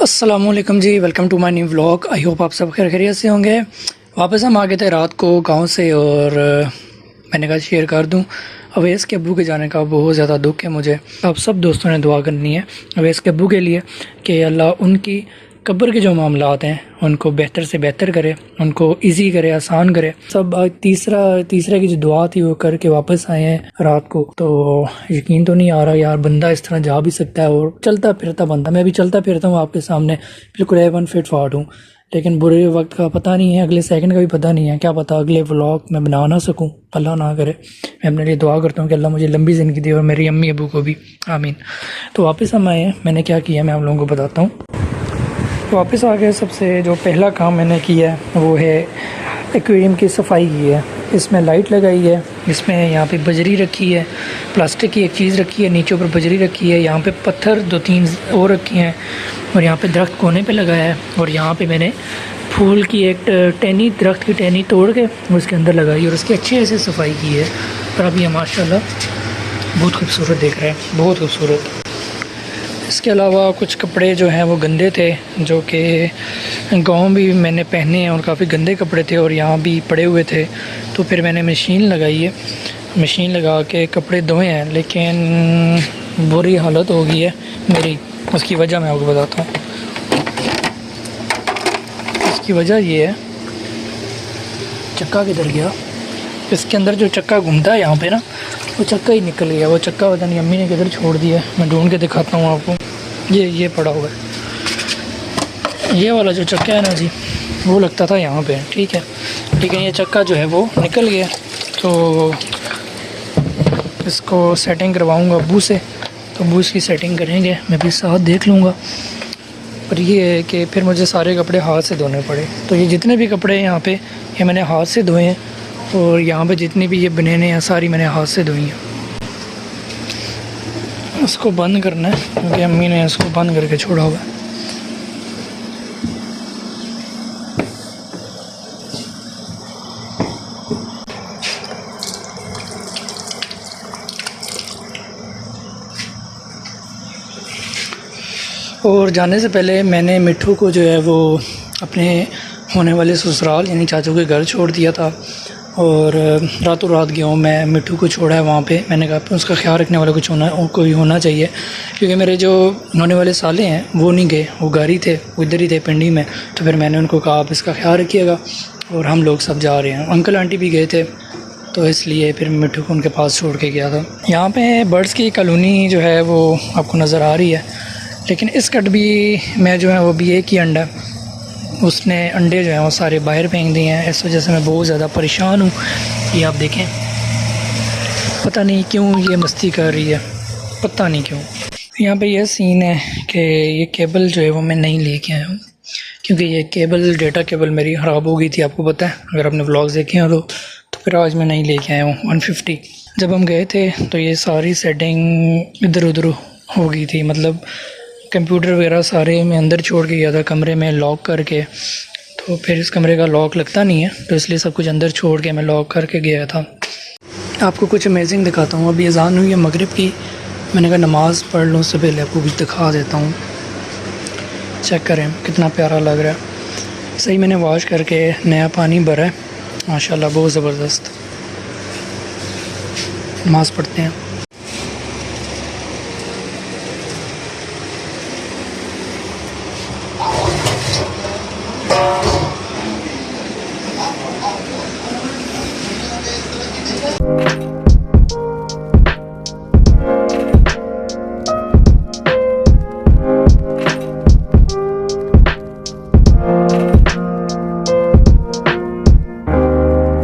अस्सलामुअलैकुम जी, welcome to my new vlog. I hope आप सब खैरियत से होंगे। वापस हम आ गए थे रात को गांव से और मैंने कहा शेयर कर दूं। अवैस के अब्बू के जाने का बहुत ज़्यादा दुख है मुझे। आप सब दोस्तों ने दुआ करनी है अवैस के अब्बू के लिए कि अल्लाह उनकी कब्र के जो मामलात हैं उनको बेहतर से बेहतर करे, उनको इजी करे, आसान करे। सब आज तीसरे की जो दुआ थी वो करके वापस आए हैं रात को। तो यकीन तो नहीं आ रहा यार, बंदा इस तरह जा भी सकता है और चलता फिरता बंदा। मैं भी चलता फिरता हूँ आपके सामने, बिल्कुल एवन फिट फाट हूँ, लेकिन बुरे वक्त का पता नहीं है, अगले सेकंड का भी पता नहीं है। क्या पता अगले व्लॉग मैं बना ना सकूं, अल्लाह ना करे। मैं अपने लिए दुआ करता हूँ कि अल्लाह मुझे लंबी ज़िंदगी दे और मेरी अम्मी अबू को भी, आमीन। तो वापस हम आए हैं। मैंने क्या किया मैं आप लोगों को बताता हूँ। वापस आ गए। सबसे जो पहला काम मैंने किया है वो है एक्वेरियम की सफाई की है। इसमें लाइट लगाई है, इसमें यहाँ पे बजरी रखी है, प्लास्टिक की एक चीज़ रखी है, नीचे ऊपर बजरी रखी है, यहाँ पे पत्थर 2-3 और रखे हैं और यहाँ पे दरख्त कोने पे लगाया है। और यहाँ पे मैंने फूल की एक टहनी, दरख्त की टहनी तोड़ के उसके अंदर लगाई और उसकी अच्छे से सफाई की है। और अभी ये माशाल्लाह बहुत खूबसूरत दिख रहा है, बहुत खूबसूरत। इसके अलावा कुछ कपड़े जो हैं वो गंदे थे, जो कि गाँव भी मैंने पहने हैं और काफ़ी गंदे कपड़े थे और यहाँ भी पड़े हुए थे। तो फिर मैंने मशीन लगाई है, मशीन लगा के कपड़े धोए हैं, लेकिन बुरी हालत हो गई है मेरी। उसकी वजह मैं आपको बताता हूँ। इसकी वजह ये है, चक्का किधर गया? इसके अंदर जो चक्का घूमता है यहाँ पे ना, वो चक्का ही निकल गया। वो चक्का पता नहीं अम्मी ने किधर छोड़ दिया है, मैं ढूंढ के दिखाता हूँ आपको। ये पड़ा हुआ है। ये वाला जो चक्का है ना जी, वो लगता था यहाँ पे, ठीक है, लेकिन ये चक्का जो है वो निकल गया। तो इसको सेटिंग करवाऊँगा अब्बू से, तो अब्बू इसकी सेटिंग करेंगे, मैं भी साथ देख लूँगा। पर ये है कि फिर मुझे सारे कपड़े हाथ से धोने पड़े। तो ये जितने भी कपड़े हैं यहाँ पे, ये मैंने हाथ से धोए हैं और यहाँ पे जितनी भी ये बनेने हैं सारी मैंने हाथ से धोई हैं। इसको बंद करना है क्योंकि अम्मी ने इसको बंद करके छोड़ा हुआ है। और जाने से पहले मैंने मिट्ठू को जो है वो अपने होने वाले ससुराल यानी चाचू के घर छोड़ दिया था और रातों रात गया हूँ मैं। मिट्ठू को छोड़ा है वहाँ पे। मैंने कहा उसका ख्याल रखने वाला कोई होना चाहिए, क्योंकि मेरे जो होने वाले साले हैं वो नहीं गए, वो घर ही थे, वो इधर ही थे पिंडी में। तो फिर मैंने उनको कहा आप इसका ख्याल रखिएगा और हम लोग सब जा रहे हैं। अंकल आंटी भी गए थे, तो इसलिए फिर मिट्ठू को उनके पास छोड़ के गया था। यहाँ पे बर्ड्स की कॉलोनी जो है वो आपको नज़र आ रही है, लेकिन इस कट भी मैं जो है वो भी एक ही अंडा, उसने अंडे जो हैं वो सारे बाहर फेंक दिए हैं। इस वजह से मैं बहुत ज़्यादा परेशान हूँ। ये आप देखें, पता नहीं क्यों ये मस्ती कर रही है, पता नहीं क्यों। यहाँ पे ये सीन है कि ये केबल जो है वो मैं नहीं लेके आया हूँ, क्योंकि ये केबल, डेटा केबल मेरी ख़राब हो गई थी, आपको पता है अगर आपने व्लॉग्स देखे हो तो फिर आज मैं नहीं लेके आया हूँ। 150 जब हम गए थे तो ये सारी सेटिंग इधर उधर हो गई थी, मतलब कंप्यूटर वगैरह सारे मैं अंदर छोड़ के गया था कमरे में लॉक करके। तो फिर इस कमरे का लॉक लगता नहीं है, तो इसलिए सब कुछ अंदर छोड़ के मैं लॉक करके गया था। आपको कुछ अमेजिंग दिखाता हूँ। अभी अज़ान हुई है मगरिब की, मैंने कहा नमाज़ पढ़ लूँ उससे पहले आपको भी दिखा देता हूँ। चेक करें कितना प्यारा लग रहा है। सही मैंने वॉश करके नया पानी भरा है, माशाल्लाह बहुत ज़बरदस्त। नमाज़ पढ़ते हैं।